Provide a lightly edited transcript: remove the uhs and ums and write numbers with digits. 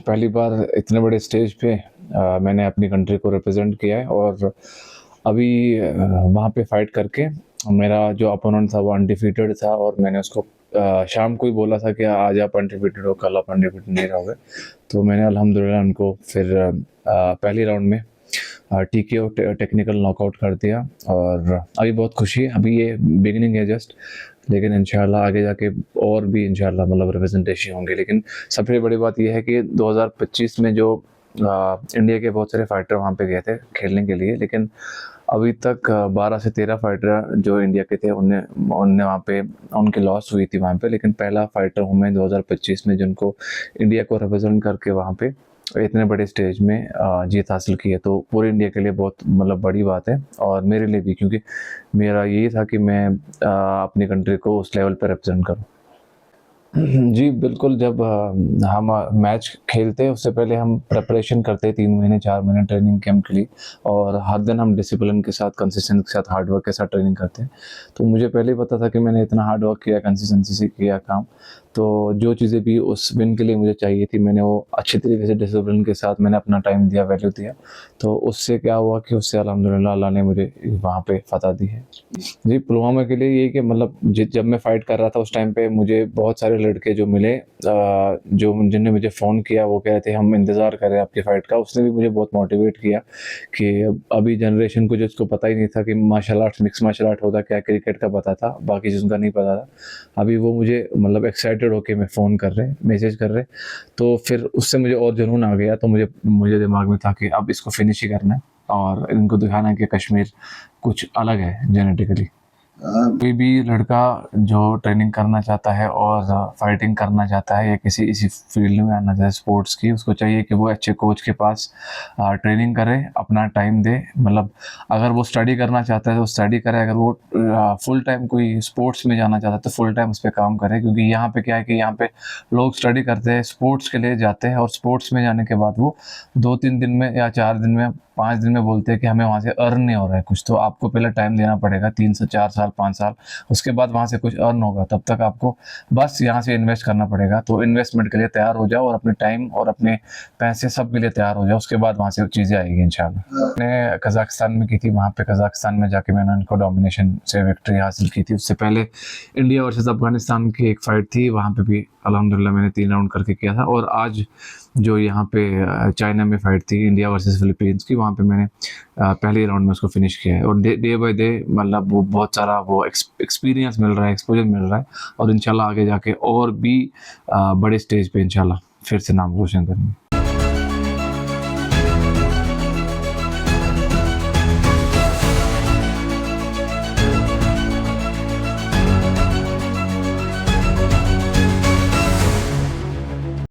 पहली बार इतने बड़े स्टेज पे मैंने अपनी कंट्री को रिप्रेजेंट किया है और अभी वहाँ पे फाइट करके मेरा जो अपोनेंट था वो अनडिफीटेड था और मैंने उसको शाम को ही बोला था कि आज आप अनडिफीटेड हो, कल आप अनडिफीटेड नहीं रहोगे। तो मैंने अल्हम्दुलिल्लाह उनको फिर पहली राउंड में टीकेओ टेक्निकल नॉकआउट कर दिया और अभी बहुत खुशी है। अभी ये बिगिनिंग है जस्ट, लेकिन इंशाल्लाह आगे जाके और भी इंशाल्लाह मतलब रिप्रेजेंटेशन होंगे। लेकिन सबसे बड़ी बात यह है कि 2025 में जो इंडिया के बहुत सारे फाइटर वहाँ पे गए थे खेलने के लिए, लेकिन अभी तक 12 से 13 फाइटर जो इंडिया के थे उनने वहाँ पे उनकी लॉस हुई थी वहाँ पे। लेकिन पहला फाइटर हूँ मैं 2025 में जिनको इंडिया को रिप्रेजेंट करके वहाँ पे इतने बड़े स्टेज में जीत हासिल की है। तो पूरे इंडिया के लिए बहुत मतलब बड़ी बात है और मेरे लिए भी, क्योंकि मेरा यही था कि मैं अपनी कंट्री को उस लेवल पर रिप्रेजेंट करूँ। जी, बिल्कुल। जब हम मैच खेलते हैं उससे पहले हम प्रिपरेशन करते हैं 3 महीने 4 महीने ट्रेनिंग कैंप के लिए और हर दिन हम डिसिप्लिन के साथ, कंसिस्टेंसी के साथ, हार्ड वर्क के साथ ट्रेनिंग करते हैं। तो मुझे पहले ही पता था कि मैंने इतना हार्ड वर्क किया, कंसिस्टेंसी से किया काम, तो जो चीज़ें भी उस विन के लिए मुझे चाहिए थी मैंने वो अच्छी तरीके से डिसिप्लिन के साथ मैंने अपना टाइम दिया, वैल्यू दिया। तो उससे क्या हुआ कि उससे अल्हम्दुलिल्लाह अल्लाह ने मुझे वहाँ पे फ़तह दी है। जी, पुलवामा के लिए यही कि मतलब जब मैं फ़ाइट कर रहा था उस टाइम पे मुझे बहुत सारे लड़के जो मिले, जो जिनने मुझे फ़ोन किया, वो कह रहे थे हम इंतज़ार कर रहे हैं आपकी फ़ाइट का। उसने भी मुझे बहुत मोटिवेट किया कि अभी जनरेशन को जिसको पता ही नहीं था कि martial arts, mix martial art होता क्या, क्रिकेट का पता था, बाकी चीज़ों का नहीं पता था। अभी वो मुझे मतलब एक्साइटेड होके मैं फ़ोन कर रहे, मैसेज कर रहे, तो फिर उससे मुझे और जुनून आ गया। तो मुझे दिमाग में था कि अब इसको फिनिश ही करना है और इनको दिखाना है कि कश्मीर कुछ अलग है जेनेटिकली। कोई भी लड़का जो ट्रेनिंग करना चाहता है और फाइटिंग करना चाहता है या किसी इसी फील्ड में आना चाहता है स्पोर्ट्स की, उसको चाहिए कि वो अच्छे कोच के पास ट्रेनिंग करे, अपना टाइम दे। मतलब अगर वो स्टडी करना चाहता है तो स्टडी करे, अगर वो फुल टाइम कोई स्पोर्ट्स में जाना चाहता है तो फुल टाइम उस पर काम करे। क्योंकि यहाँ पे क्या है कि यहाँ पे लोग स्टडी करते हैं, स्पोर्ट्स के लिए जाते हैं और स्पोर्ट्स में जाने के बाद वो 2-3 दिन में या 4 दिन में, 5 दिन में बोलते हैं कि हमें वहाँ से अर्न नहीं हो रहा है कुछ। तो आपको पहले टाइम देना पड़ेगा 3 से 4 साल, 5 साल, उसके बाद वहाँ से कुछ अर्न होगा। तब तक आपको बस यहाँ से इन्वेस्ट करना पड़ेगा। तो इन्वेस्टमेंट के लिए तैयार हो जाओ और अपने टाइम और अपने पैसे सब के लिए तैयार हो जाओ, उसके बाद वहाँ से चीज़ें आएगी इंशाल्लाह। मैंने कज़ाकिस्तान में की थी, वहाँ पे कज़ाकिस्तान में जाके मैंने उनको डोमिनेशन से विक्ट्री हासिल की थी। उससे पहले इंडिया वर्सेस अफगानिस्तान की एक फ़ाइट थी, वहाँ पे भी अल्हम्दुलिल्लाह मैंने 3 राउंड करके किया था। और आज जो यहाँ पे चाइना में फ़ाइट थी इंडिया वर्सेस फिलीपींस की, वहाँ पे मैंने पहले राउंड में उसको फिनिश किया है। और डे बाय डे मतलब वो बहुत सारा वो एक्सपीरियंस मिल रहा है, एक्सपोजर मिल रहा है और इंशाल्लाह आगे जाके और भी बड़े स्टेज पे इंशाल्लाह फिर से नाम रोशन करेंगे।